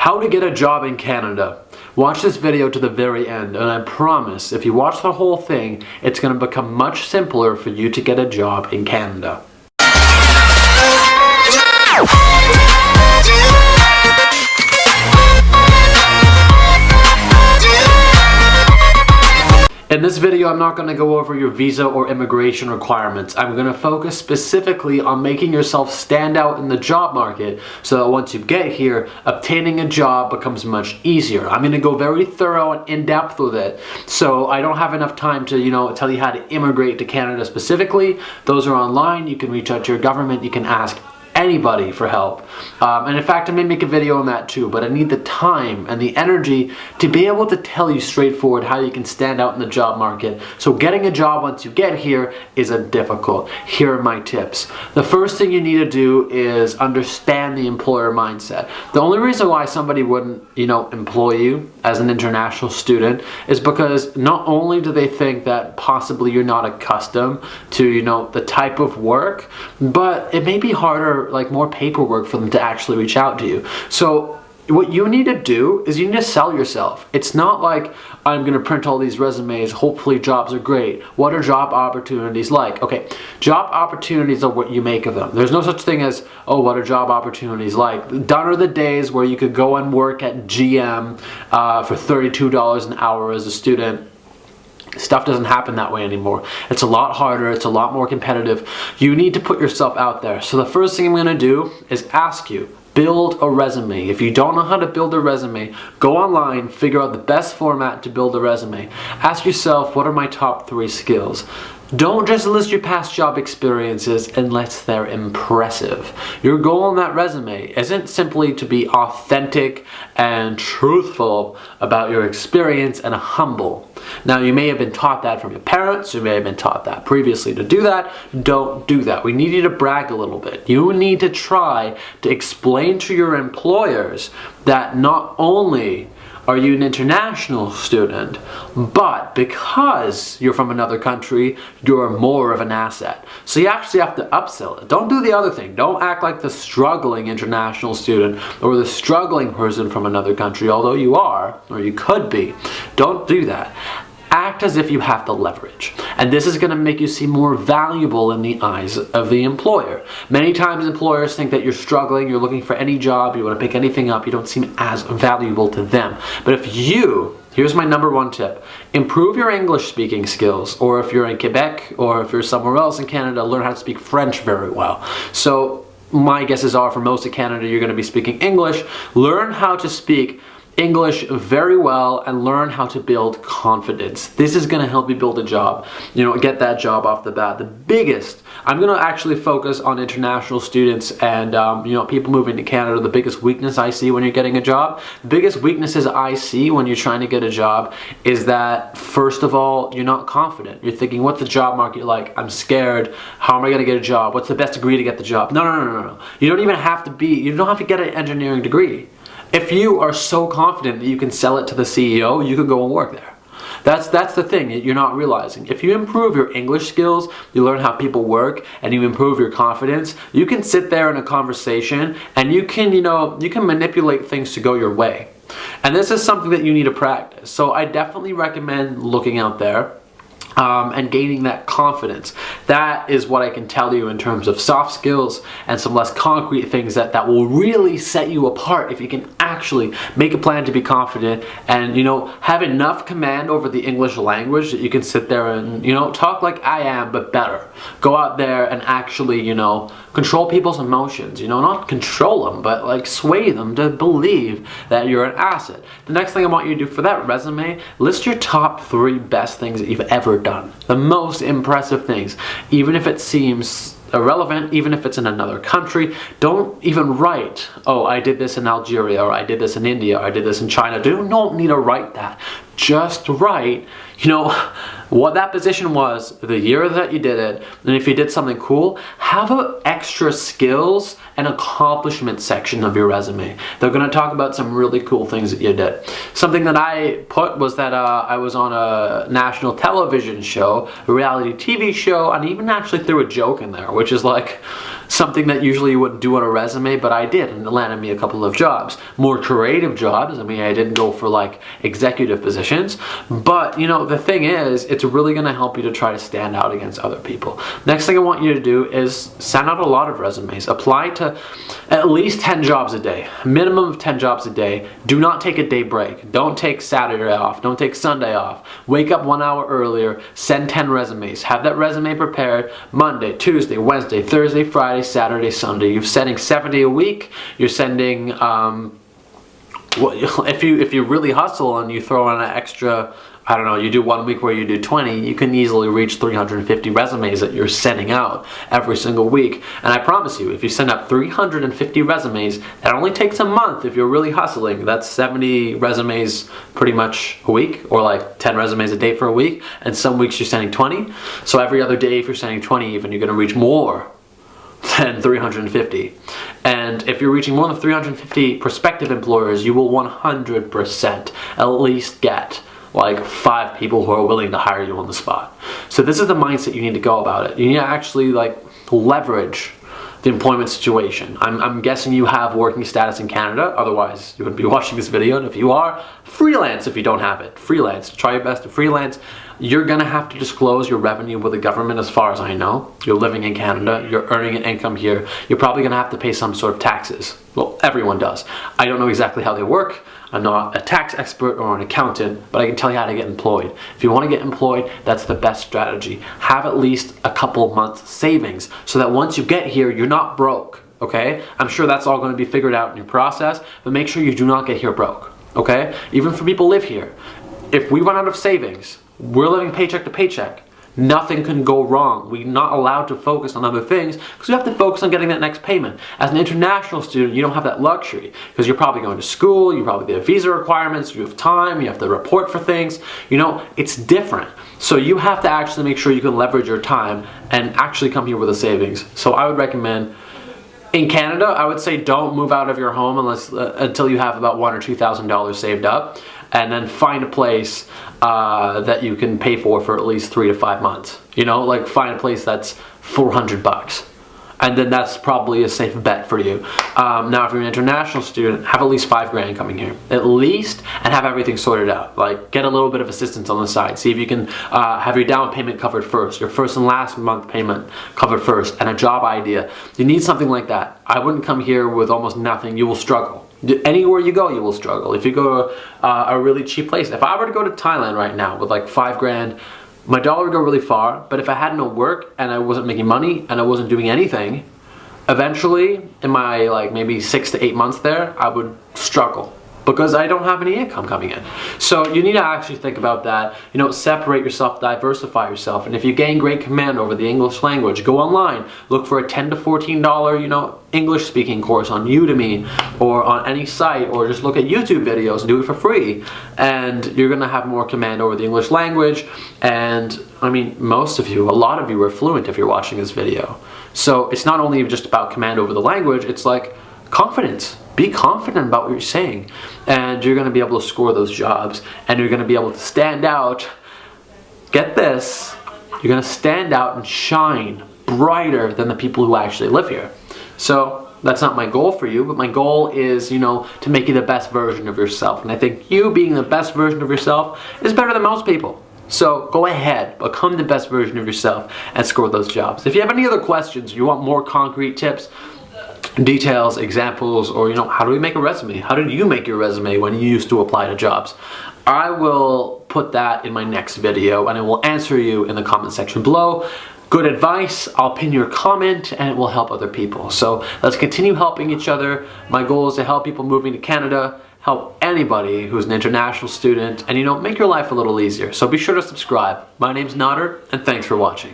How to get a job in Canada. Watch this video to the very end, and I promise if you watch the whole thing, it's going to become much simpler for you to get a job in Canada. In this video, I'm not going to go over your visa or immigration requirements. I'm going to focus specifically on making yourself stand out in the job market so that once you get here, obtaining a job becomes much easier. I'm going to go very thorough and in-depth with it. So I don't have enough time to, tell you how to immigrate to Canada specifically. Those are online. You can reach out to your government. You can ask anybody for help. And in fact, I may make a video on that too, but I need the time and the energy to be able to tell you straightforward how you can stand out in the job market. So getting a job once you get here isn't difficult. Here are my tips. The first thing you need to do is understand the employer mindset. The only reason why somebody wouldn't, employ you as an international student is because not only do they think that possibly you're not accustomed to, the type of work, but it may be harder, like more paperwork for them to actually reach out to you. So what you need to do is you need to sell yourself. It's not like I'm going to print all these resumes, hopefully jobs are great. What are job opportunities like? Okay, job opportunities are what you make of them. There's no such thing as, oh, what are job opportunities like? Done are the days where you could go and work at GM for $32 an hour as a student. Stuff doesn't happen that way anymore. It's a lot harder. It's a lot more competitive. You need to put yourself out there. So the first thing I'm going to do is ask you, build a resume. If you don't know how to build a resume, go online, figure out the best format to build a resume. Ask yourself, what are my top 3 skills? Don't just list your past job experiences unless they're impressive. Your goal in that resume isn't simply to be authentic and truthful about your experience and humble. Now, you may have been taught that from your parents, you may have been taught that previously to do that. Don't do that. We need you to brag a little bit. You need to try to explain to your employers that not only are you an international student, but because you're from another country, you're more of an asset. So you actually have to upsell it. Don't do the other thing. Don't act like the struggling international student or the struggling person from another country, although you are, or you could be. Don't do that. Act as if you have the leverage. And this is going to make you seem more valuable in the eyes of the employer. Many times employers think that you're struggling, you're looking for any job, you want to pick anything up, you don't seem as valuable to them. But if you, here's my number 1 tip, improve your English speaking skills, or if you're in Quebec or if you're somewhere else in Canada, learn how to speak French very well. So my guesses are for most of Canada, you're going to be speaking English. Learn how to speak English very well and learn how to build confidence. This is going to help you build a job, get that job off the bat. The biggest, I'm going to actually focus on international students and people moving to Canada. The biggest weakness I see when you're getting a job, the biggest weaknesses I see when you're trying to get a job is that, first of all, you're not confident. You're thinking, what's the job market like? I'm scared. How am I going to get a job? What's the best degree to get the job? No. You don't even have to you don't have to get an engineering degree. If you are so confident that you can sell it to the CEO, you can go and work there. That's the thing you're not realizing. If you improve your English skills, you learn how people work, and you improve your confidence, you can sit there in a conversation and you can, you can manipulate things to go your way. And this is something that you need to practice. So I definitely recommend looking out there and gaining that confidence. That is what I can tell you in terms of soft skills and some less concrete things that will really set you apart if you can actually make a plan to be confident and have enough command over the English language that you can sit there and talk like I am but better. Go out there and actually control people's emotions, not control them but like sway them to believe that you're an asset. The next thing I want you to do for that resume, list your top 3 best things that you've ever done. The most impressive things. Even if it seems irrelevant, even if it's in another country, don't even write, oh, I did this in Algeria, or I did this in India, or I did this in China. You don't need to write that. Just write, what that position was, the year that you did it, and if you did something cool, have an extra skills and accomplishment section of your resume. They're going to talk about some really cool things that you did. Something that I put was that I was on a national television show, a reality TV show, and even actually threw a joke in there, which is like, something that usually you wouldn't do on a resume, but I did, and it landed me a couple of jobs. More creative jobs. I mean, I didn't go for like executive positions, but you know, the thing is, it's really going to help you to try to stand out against other people. Next thing I want you to do is send out a lot of resumes. Apply to at least 10 jobs a day, minimum of 10 jobs a day. Do not take a day break. Don't take Saturday off. Don't take Sunday off. Wake up 1 hour earlier, send 10 resumes. Have that resume prepared Monday, Tuesday, Wednesday, Thursday, Friday, Saturday, Sunday. You're sending 70 a week. You're sending, if you really hustle and you throw in an extra, I don't know, you do 1 week where you do 20, you can easily reach 350 resumes that you're sending out every single week. And I promise you, if you send out 350 resumes, that only takes a month if you're really hustling. That's 70 resumes pretty much a week, or like 10 resumes a day for a week. And some weeks you're sending 20. So every other day, if you're sending 20 even, you're going to reach more than 350. And if you're reaching more than 350 prospective employers, you will 100% at least get like 5 people who are willing to hire you on the spot. So this is the mindset you need to go about it. You need to actually like leverage the employment situation. I'm guessing you have working status in Canada, otherwise you wouldn't be watching this video. And if you are, freelance if you don't have it. Freelance. Try your best to freelance. You're gonna have to disclose your revenue with the government, as far as I know. You're living in Canada, you're earning an income here, you're probably gonna have to pay some sort of taxes. Well, everyone does. I don't know exactly how they work. I'm not a tax expert or an accountant, but I can tell you how to get employed. If you want to get employed, that's the best strategy. Have at least a couple months savings so that once you get here, you're not broke, okay? I'm sure that's all going to be figured out in your process, but make sure you do not get here broke, okay? Even for people who live here, if we run out of savings, we're living paycheck to paycheck. Nothing can go wrong. We're not allowed to focus on other things because we have to focus on getting that next payment. As an international student, you don't have that luxury because you're probably going to school, you probably have visa requirements, you have time, you have to report for things. You know, it's different. So you have to actually make sure you can leverage your time and actually come here with a savings. So I would recommend, in Canada, I would say don't move out of your home until you have about $1,000 or $2,000 saved up, and then find a place that you can pay for at least 3 to 5 months. You know, like find a place that's $400, and then that's probably a safe bet for you. Now, if you're an international student, have at least $5 grand coming here, at least, and have everything sorted out. Like, get a little bit of assistance on the side. See if you can have your down payment covered first, your first and last month payment covered first, and a job idea. You need something like that. I wouldn't come here with almost nothing. You will struggle. Anywhere you go, you will struggle. If you go to a really cheap place, if I were to go to Thailand right now with like 5 grand, my dollar would go really far. But if I had no work and I wasn't making money and I wasn't doing anything, eventually in my like maybe 6 to 8 months there, I would struggle because I don't have any income coming in. So you need to actually think about that. You know, separate yourself, diversify yourself. And if you gain great command over the English language, go online, look for a $10 to $14, you know, English speaking course on Udemy or on any site, or just look at YouTube videos and do it for free. And you're gonna have more command over the English language. And I mean, most of you, a lot of you are fluent if you're watching this video. So it's not only just about command over the language, it's like confidence. Be confident about what you're saying, and you're going to be able to score those jobs, and you're going to be able to stand out. Get this, you're going to stand out and shine brighter than the people who actually live here. So that's not my goal for you, but my goal is, you know, to make you the best version of yourself. And I think you being the best version of yourself is better than most people. So go ahead, become the best version of yourself and score those jobs. If you have any other questions, you want more concrete tips, details, examples, or, you know, how do we make a resume? How did you make your resume when you used to apply to jobs? I will put that in my next video, and I will answer you in the comment section below. Good advice, I'll pin your comment, and it will help other people. So let's continue helping each other. My goal is to help people moving to Canada, help anybody who's an international student, and, you know, make your life a little easier. So be sure to subscribe. My name's Nader, and thanks for watching.